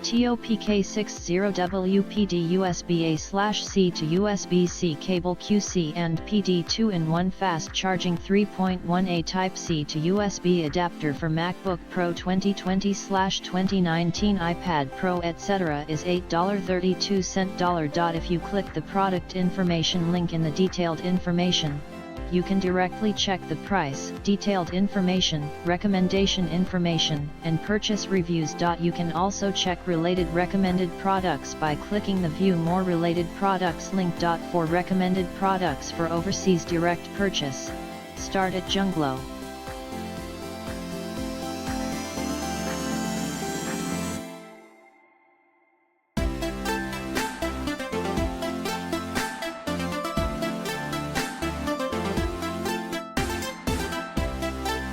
TOPK 60WPD USB-A/C to USB-C cable QC&PD 2-in-1 fast charging 3.1A Type-C to USB adapter for MacBook Pro 2020/2019 iPad Pro etc. is $8.32. If you click the product information link in the detailed information, you can directly check the price, detailed information, recommendation information, and purchase reviews. You can also check related recommended products by clicking the View More Related Products link. For recommended products for overseas direct purchase, start at Junglo.